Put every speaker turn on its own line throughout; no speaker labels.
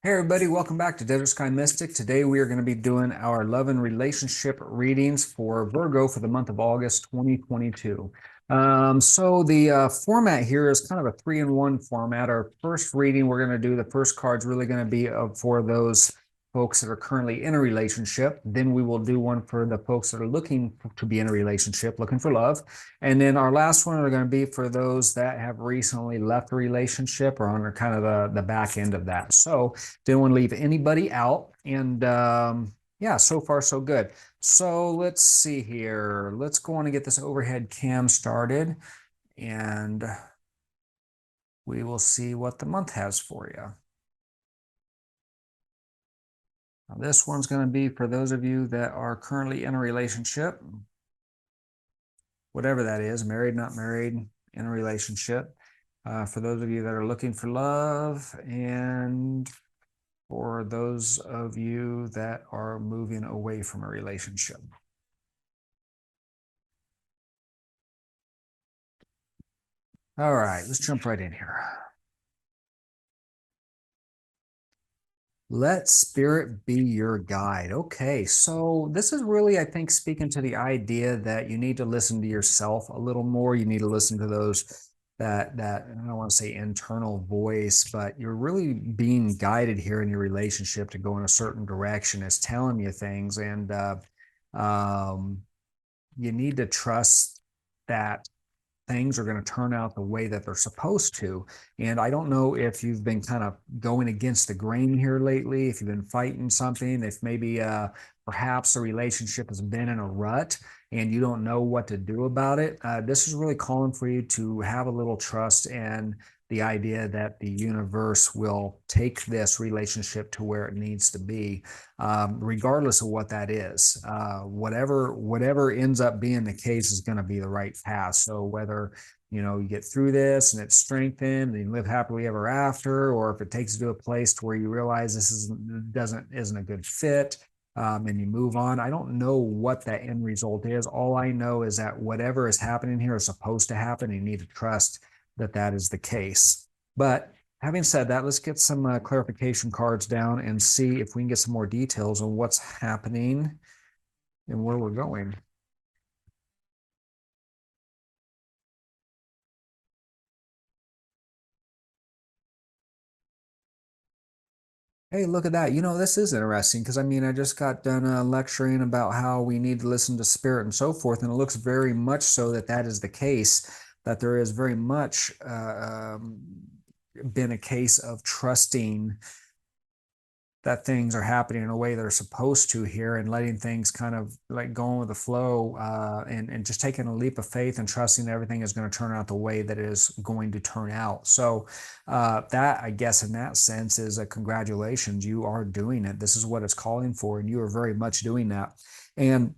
Hey everybody, welcome back to Desert Sky Mystic. Today we are going to be doing our love and relationship readings for Virgo for the month of August 2022. So the format here is kind of a three-in-one format. Our first reading we're going to do, the first card's really going to be for those folks that are currently in a relationship. Then we will do one for the folks that are looking to be in a relationship, looking for love. And then our last one are going to be for those that have recently left a relationship or on kind of the back end of that. So didn't want to leave anybody out. And yeah, so far so good. So let's see here. Let's go on and get this overhead cam started, and we will see what the month has for you. Now, this one's going to be for those of you that are currently in a relationship, whatever that is, married, not married, in a relationship. For those of you that are looking for love, and for those of you that are moving away from a relationship. All right, let's jump right in here. Let spirit be your guide. Okay, so this is really, I think, speaking to the idea that you need to listen to yourself a little more. You need to listen to those that I don't want to say internal voice, but you're really being guided here in your relationship to go in a certain direction. It's telling you things, and um, you need to trust that things are going to turn out the way that they're supposed to. And I don't know if you've been kind of going against the grain here lately, if you've been fighting something, if maybe perhaps a relationship has been in a rut and you don't know what to do about it. This is really calling for you to have a little trust and the idea that the universe will take this relationship to where it needs to be, regardless of what that is. Whatever ends up being the case is going to be the right path. So whether you get through this and it's strengthened and you live happily ever after, or if it takes you to a place to where you realize this isn't a good fit, and you move on. I don't know what that end result is. All I know is that whatever is happening here is supposed to happen. And you need to trust that that is the case. But having said that, let's get some clarification cards down and see if we can get some more details on what's happening and where we're going. Hey, look at that. This is interesting because I just got done lecturing about how we need to listen to spirit and so forth, and it looks very much so that that is the case, that there is very much been a case of trusting that things are happening in a way they're supposed to here and letting things kind of like going with the flow, and just taking a leap of faith and trusting that everything is going to turn out the way that it is going to turn out. So that, I guess, in that sense is a congratulations. You are doing it. This is what it's calling for, and you are very much doing that. And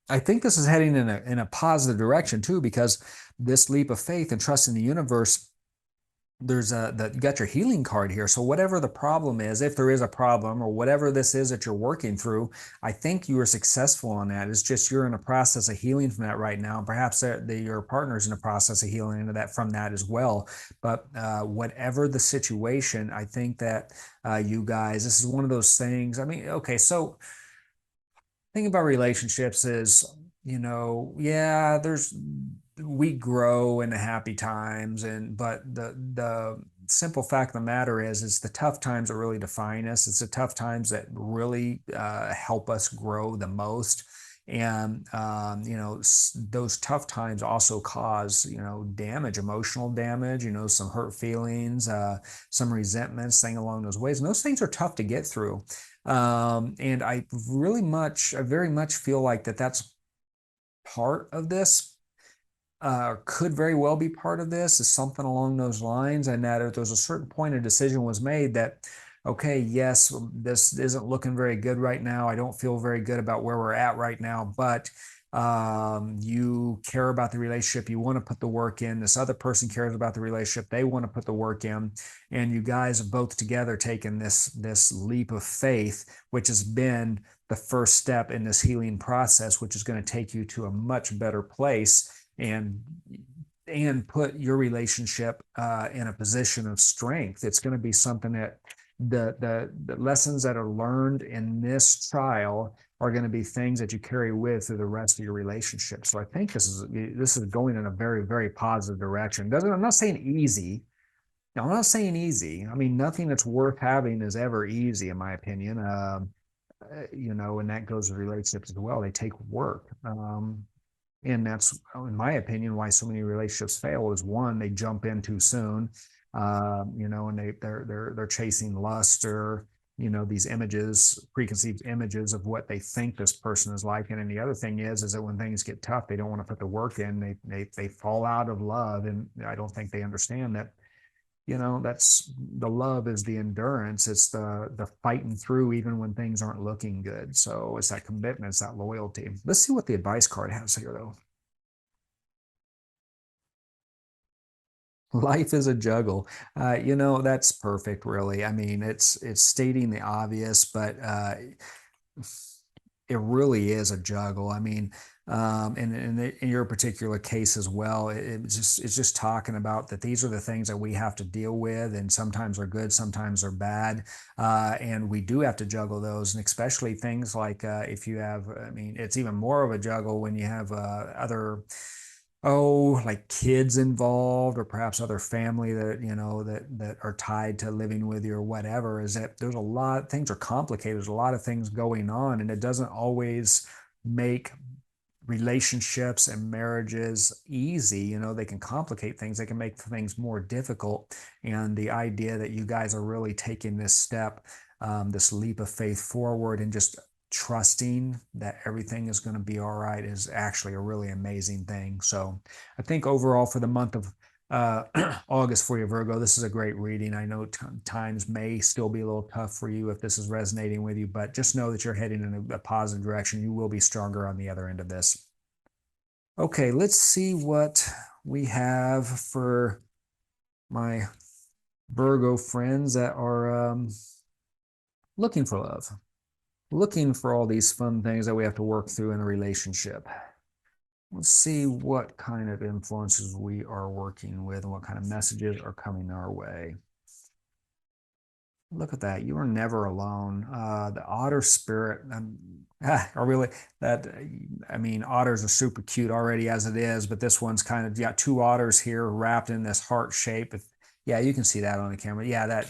I think this is heading in a positive direction too, because this leap of faith and trust in the universe, you got your healing card here. So whatever the problem is, if there is a problem or whatever this is that you're working through, I think you were successful on that. It's just you're in a process of healing from that right now. And perhaps your partner's in a process of healing into that from that as well. But whatever the situation, I think that you guys, this is one of those things. Okay, so thing about relationships is, yeah, we grow in the happy times, but the simple fact of the matter is it's the tough times that really define us. It's the tough times that really help us grow the most. And those tough times also cause damage, emotional damage, some hurt feelings, some resentments, thing along those ways. And those things are tough to get through. And I very much feel like that's part of this, could very well be part of this, is something along those lines. And that if there's a certain point a decision was made that, okay, yes, this isn't looking very good right now. I don't feel very good about where we're at right now, but you care about the relationship, you want to put the work in, this other person cares about the relationship, they want to put the work in, and you guys have both together taken this leap of faith, which has been the first step in this healing process, which is going to take you to a much better place and put your relationship in a position of strength. It's going to be something that the lessons that are learned in this trial are going to be things that you carry with through the rest of your relationship. So I think this is going in a very, very positive direction. Doesn't I'm not saying easy. No, I'm not saying easy. I mean, nothing that's worth having is ever easy, in my opinion. And that goes with relationships as well. They take work. And that's, in my opinion, why so many relationships fail is one, they jump in too soon, and they're chasing lust or, these images, preconceived images of what they think this person is like. And then the other thing is that when things get tough, they don't want to put the work in. They fall out of love. And I don't think they understand that, that's the love is the endurance. It's the fighting through even when things aren't looking good. So it's that commitment, it's that loyalty. Let's see what the advice card has here, though. Life is a juggle. That's perfect, really. I mean, it's stating the obvious, but it really is a juggle. I mean, in your particular case as well, it's just talking about that these are the things that we have to deal with, and sometimes they're good, sometimes they're bad, and we do have to juggle those, and especially things like if you have, I mean, it's even more of a juggle when you have other like kids involved or perhaps other family that that are tied to living with you or whatever. Is that there's a lot, things are complicated, there's a lot of things going on, and it doesn't always make relationships and marriages easy. They can complicate things, they can make things more difficult. And the idea that you guys are really taking this step, this leap of faith forward and just trusting that everything is going to be all right is actually a really amazing thing. So I think overall for the month of August for you, Virgo, this is a great reading. I know times may still be a little tough for you if this is resonating with you, but just know that you're heading in a positive direction. You will be stronger on the other end of this. Okay, let's see what we have for my Virgo friends that are looking for love, looking for all these fun things that we have to work through in a relationship. Let's see what kind of influences we are working with and what kind of messages are coming our way. Look at that. You are never alone. The otter spirit, are really that. I mean, otters are super cute already as it is, but this one's kind of got two otters here wrapped in this heart shape. Yeah, you can see that on the camera. Yeah, that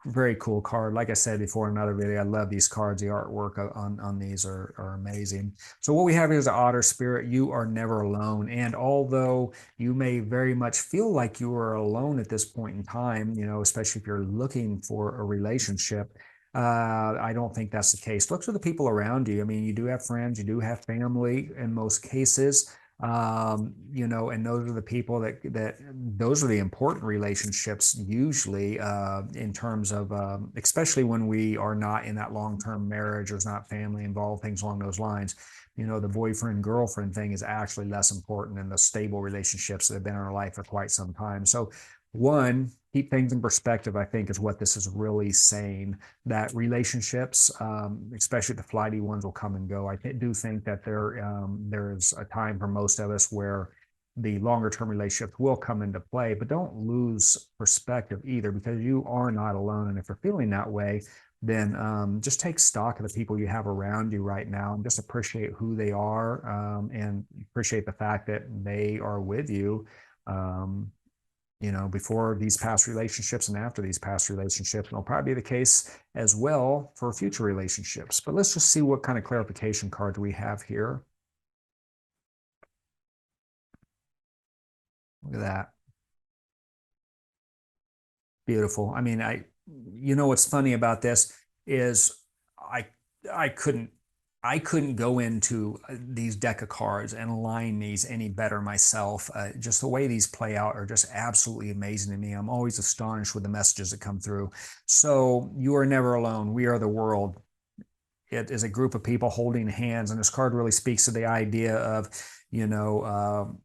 very cool card. Like I said before in another video, I love these cards. The artwork on these are amazing. So what we have here is the otter spirit. You are never alone. And although you may very much feel like you are alone at this point in time, especially if you're looking for a relationship, I don't think that's the case. Look for the people around you. I mean, you do have friends, you do have family in most cases. And those are the people that those are the important relationships usually, in terms of especially when we are not in that long-term marriage, there's not family involved, things along those lines. The boyfriend girlfriend thing is actually less important than the stable relationships that have been in our life for quite some time. So one, keep things in perspective, I think, is what this is really saying, that relationships, especially the flighty ones, will come and go. I do think that there's a time for most of us where the longer term relationships will come into play, but don't lose perspective either, because you are not alone. And if you're feeling that way, then just take stock of the people you have around you right now and just appreciate who they are, and appreciate the fact that they are with you. Before these past relationships and after these past relationships. And it'll probably be the case as well for future relationships. But let's just see what kind of clarification card we have here. Look at that. Beautiful. I mean, what's funny about this is I I couldn't I couldn't go into these deck of cards and align these any better myself. Just the way these play out are just absolutely amazing to me. I'm always astonished with the messages that come through. So you are never alone. We are the world. It is a group of people holding hands, and this card really speaks to the idea of, you know,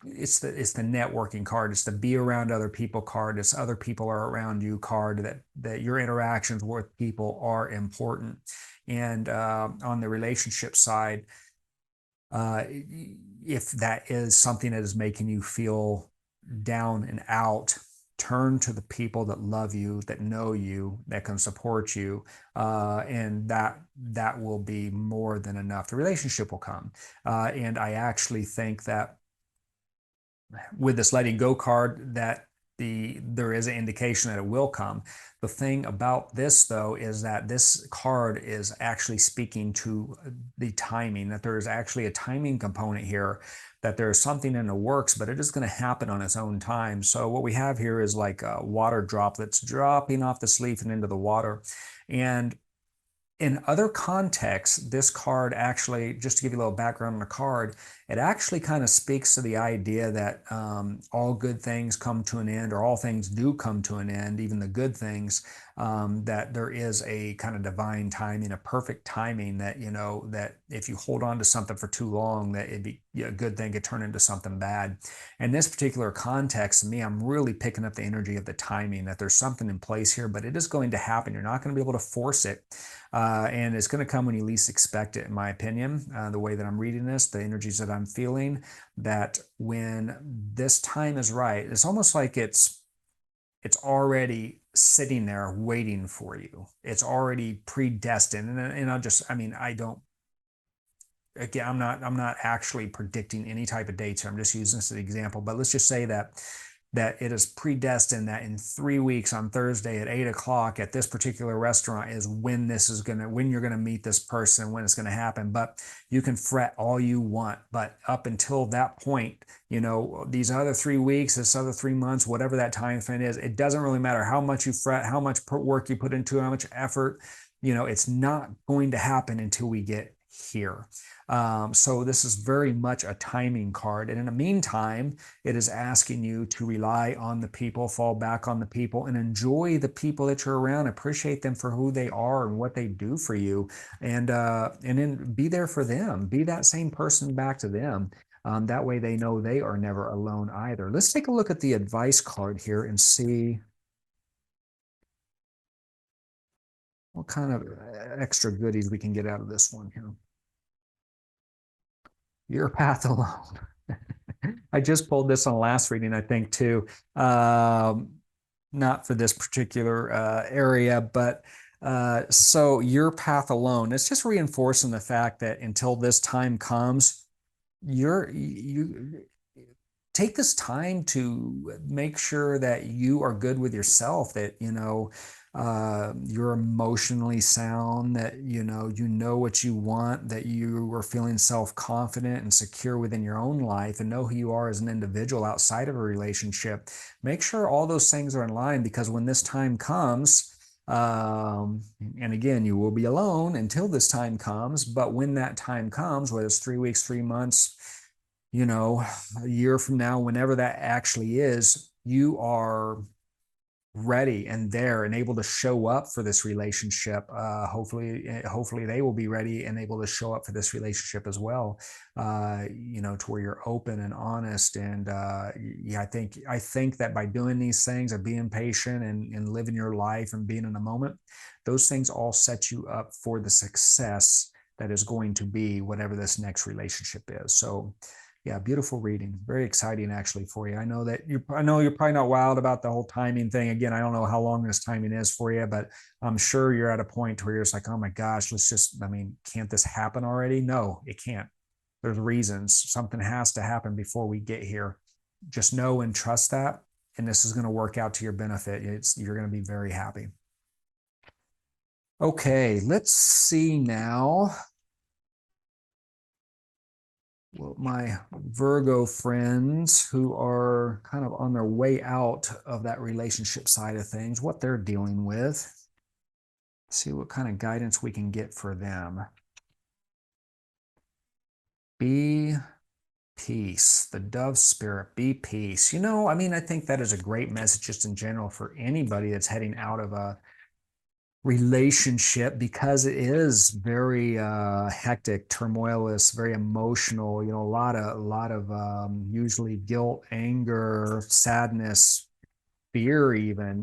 it's the networking card. It's the be around other people card. It's other people are around you card. That your interactions with people are important. And on the relationship side, uh, if that is something that is making you feel down and out, turn to the people that love you, that know you, that can support you, and that will be more than enough. The relationship will come, and I actually think that with this letting go card, that there is an indication that it will come. The thing about this, though, is that this card is actually speaking to the timing, that there is actually a timing component here, that there is something in the works, but it is going to happen on its own time. So what we have here is like water droplets dropping off this leaf and into the water. And in other contexts, this card actually, just to give you a little background on the card, it actually kind of speaks to the idea that all good things come to an end, or all things do come to an end, even the good things, that there is a kind of divine timing, a perfect timing, that, you know, that if you hold on to something for too long, that it'd be a good thing could turn into something bad. In this particular context, to me, I'm really picking up the energy of the timing, that there's something in place here, but it is going to happen. You're not going to be able to force it. And it's going to come when you least expect it, in my opinion. The way that I'm reading this, the energies that I'm feeling, that when this time is right, it's almost like it's already sitting there waiting for you. It's already predestined. And I'll just, I mean, I don't, again, I'm not actually predicting any type of dates here. I'm just using this as an example, but let's just say that it is predestined that in 3 weeks on Thursday at 8 o'clock at this particular restaurant is when when you're gonna meet this person, when it's gonna happen. But you can fret all you want, but up until that point, you know, these other 3 weeks, this other 3 months, whatever that time frame is, it doesn't really matter how much you fret, how much work you put into it, how much effort, you know, it's not going to happen until we get here. So this is very much a timing card. And in the meantime, it is asking you to rely on the people, fall back on the people, and enjoy the people that you're around. Appreciate them for who they are and what they do for you, and then be there for them. Be that same person back to them. That way they know they are never alone either. Let's take a look at the advice card here and see what kind of extra goodies we can get out of this one here. Your path alone. I just pulled this on last reading, I think, too. Not for this particular area, but so your path alone. It's just reinforcing the fact that until this time comes, you take this time to make sure that you are good with yourself, that, you know, you're emotionally sound, that, you know what you want, that you are feeling self-confident and secure within your own life, and know who you are as an individual outside of a relationship. Make sure all those things are in line, because when this time comes, and again, you will be alone until this time comes, but when that time comes, whether it's 3 weeks, 3 months, you know, a year from now, whenever that actually is, you are ready and there and able to show up for this relationship. Hopefully they will be ready and able to show up for this relationship as well. You know, to where you're open and honest. And yeah, I think that by doing these things, of being patient and living your life and being in the moment, those things all set you up for the success that is going to be whatever this next relationship is. So yeah, beautiful reading. Very exciting actually for you. I know you're probably not wild about the whole timing thing. Again, I don't know how long this timing is for you, but I'm sure you're at a point where you're just like, oh my gosh, I mean, can't this happen already? No, it can't. There's reasons. Something has to happen before we get here. Just know and trust that. And this is going to work out to your benefit. You're going to be very happy. Okay, let's see now what my Virgo friends who are kind of on their way out of that relationship side of things, what they're dealing with. See what kind of guidance we can get for them. Be peace, the dove spirit, be peace. You know, I mean, I think that is a great message just in general for anybody that's heading out of a relationship, because it is very hectic, turmoilous, very emotional. You know, a lot of usually guilt, anger, sadness, fear, even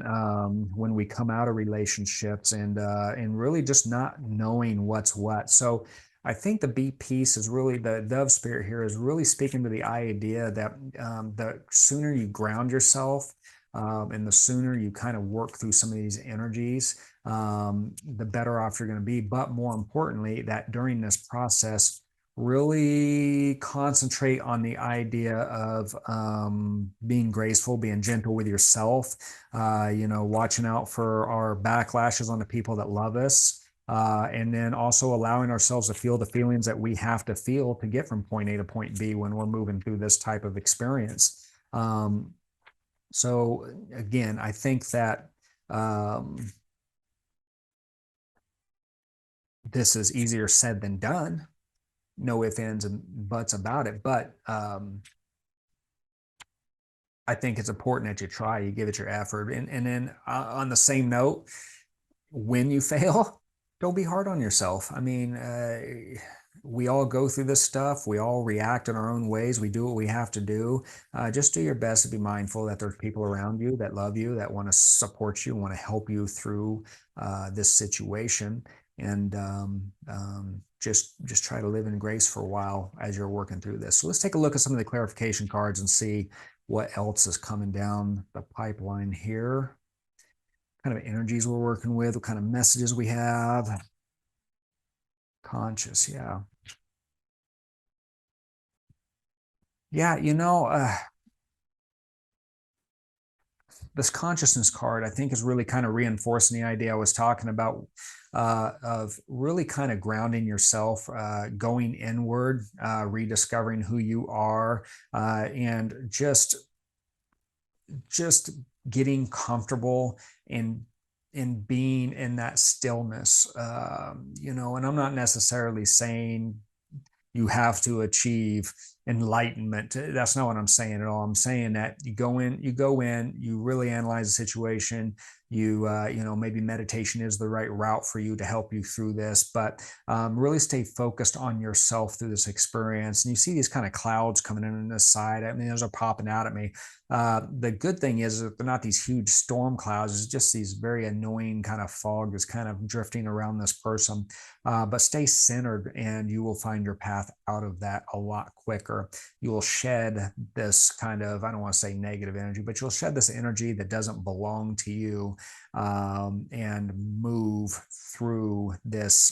when we come out of relationships, and really just not knowing what's what. So I think the be peace is really, the dove spirit here is really speaking to the idea that the sooner you ground yourself, And the sooner you kind of work through some of these energies, the better off you're going to be. But more importantly, that during this process, really concentrate on the idea of being graceful, being gentle with yourself, watching out for our backlashes on the people that love us. And then also allowing ourselves to feel the feelings that we have to feel to get from point A to point B when we're moving through this type of experience. So again, I think that this is easier said than done. No ifs, ands, and buts about it. But I think it's important that you try, you give it your effort. And then on the same note, when you fail, don't be hard on yourself. I mean, we all go through this stuff. We all react in our own ways. We do what we have to do. Just do your best to be mindful that there's people around you that love you, that want to support you, want to help you through this situation. And just try to live in grace for a while as you're working through this. So let's take a look at some of the clarification cards and see what else is coming down the pipeline here. Kind of energies we're working with, what kind of messages we have. Conscious, yeah. Yeah, this consciousness card, I think, is really kind of reinforcing the idea I was talking about of really kind of grounding yourself, going inward, rediscovering who you are, and just getting comfortable in being in that stillness, and I'm not necessarily saying you have to achieve enlightenment. That's not what I'm saying at all. I'm saying that you go in, you really analyze the situation. Maybe meditation is the right route for you to help you through this, but really stay focused on yourself through this experience. And you see these kind of clouds coming in on this side. I mean, those are popping out at me. The good thing is that they're not these huge storm clouds. It's just these very annoying kind of fog that's kind of drifting around this person. But stay centered and you will find your path out of that a lot quicker. You will shed this kind of, I don't want to say negative energy, but you'll shed this energy that doesn't belong to you, and move through this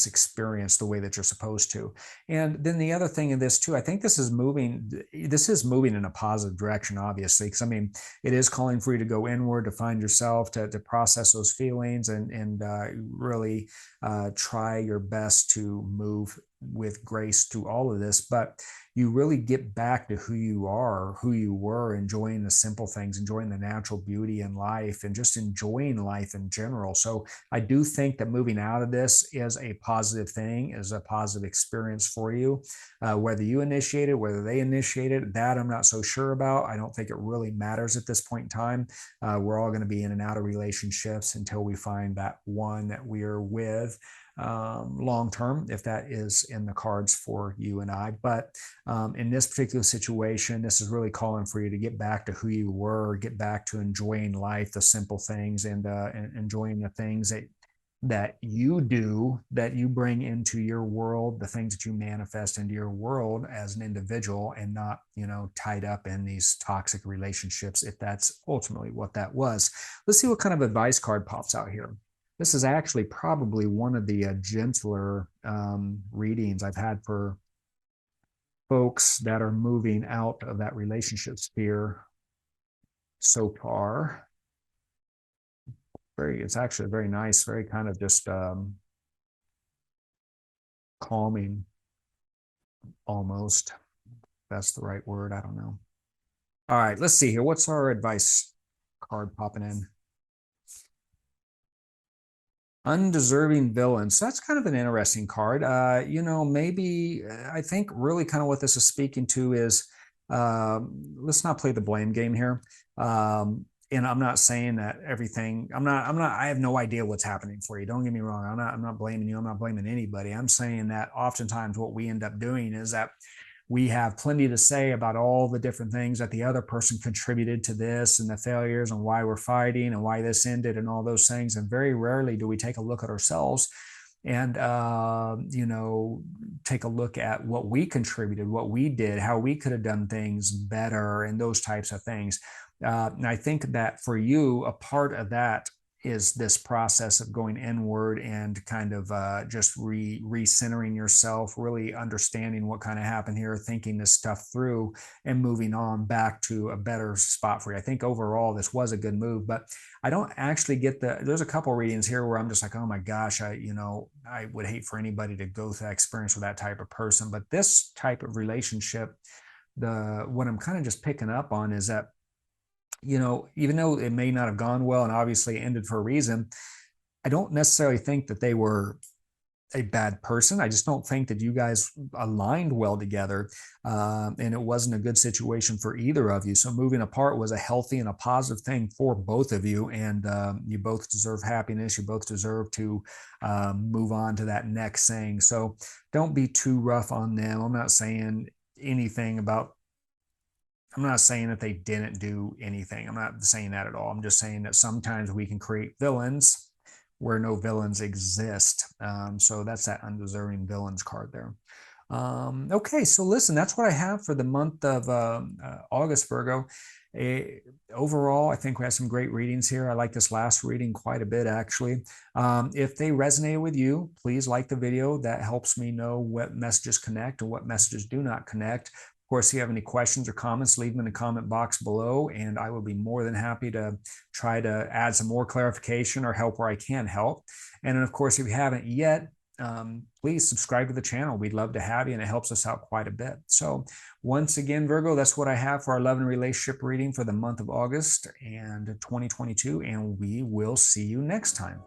experience the way that you're supposed to. And then the other thing in this too, I think this is moving in a positive direction, obviously, because I mean, it is calling for you to go inward, to find yourself, to process those feelings, and really try your best to move with grace through all of this. But you really get back to who you are, who you were, enjoying the simple things, enjoying the natural beauty in life, and just enjoying life in general. So I do think that moving out of this is a positive thing, is a positive experience for you. Whether you initiate it, whether they initiate it, that I'm not so sure about. I don't think it really matters at this point in time. We're all going to be in and out of relationships until we find that one that we are with long term, if that is in the cards for you and I. But in this particular situation, this is really calling for you to get back to who you were, get back to enjoying life, the simple things, and enjoying the things that you do, that you bring into your world, the things that you manifest into your world as an individual, and not, tied up in these toxic relationships, if that's ultimately what that was. Let's see what kind of advice card pops out here. This is actually probably one of the gentler readings I've had for folks that are moving out of that relationship sphere so far. It's actually very nice, very kind of just calming, almost. That's the right word. I don't know. All right, let's see here. What's our advice card popping in? Undeserving villains. So that's kind of an interesting card. Maybe I think really kind of what this is speaking to is, let's not play the blame game here. And I'm not saying that everything, I have no idea what's happening for you. Don't get me wrong. I'm not blaming you. I'm not blaming anybody. I'm saying that oftentimes what we end up doing is that we have plenty to say about all the different things that the other person contributed to this, and the failures, and why we're fighting, and why this ended, and all those things. And very rarely do we take a look at ourselves and take a look at what we contributed, what we did, how we could have done things better, and those types of things. And I think that for you, a part of that is this process of going inward and kind of just recentering yourself, really understanding what kind of happened here, thinking this stuff through, and moving on back to a better spot for you. I think overall this was a good move, but I don't actually get there's a couple readings here where I'm just like, oh my gosh, I would hate for anybody to go through that experience with that type of person. But this type of relationship, what I'm kind of just picking up on is that, even though it may not have gone well and obviously ended for a reason, I don't necessarily think that they were a bad person. I just don't think that you guys aligned well together, and it wasn't a good situation for either of you. So moving apart was a healthy and a positive thing for both of you, and you both deserve happiness. You both deserve to move on to that next thing. So don't be too rough on them. I'm not saying anything about I'm not saying that they didn't do anything. I'm not saying that at all. I'm just saying that sometimes we can create villains where no villains exist. So that's that undeserving villains card there. Okay, so listen, that's what I have for the month of August, Virgo. Overall, I think we have some great readings here. I like this last reading quite a bit, actually. If they resonate with you, please like the video. That helps me know what messages connect and what messages do not connect. Of course, if you have any questions or comments, leave them in the comment box below, and I will be more than happy to try to add some more clarification or help where I can help. And then, of course, if you haven't yet, please subscribe to the channel. We'd love to have you, and it helps us out quite a bit. So once again, Virgo, that's what I have for our love and relationship reading for the month of August and 2022, and we will see you next time.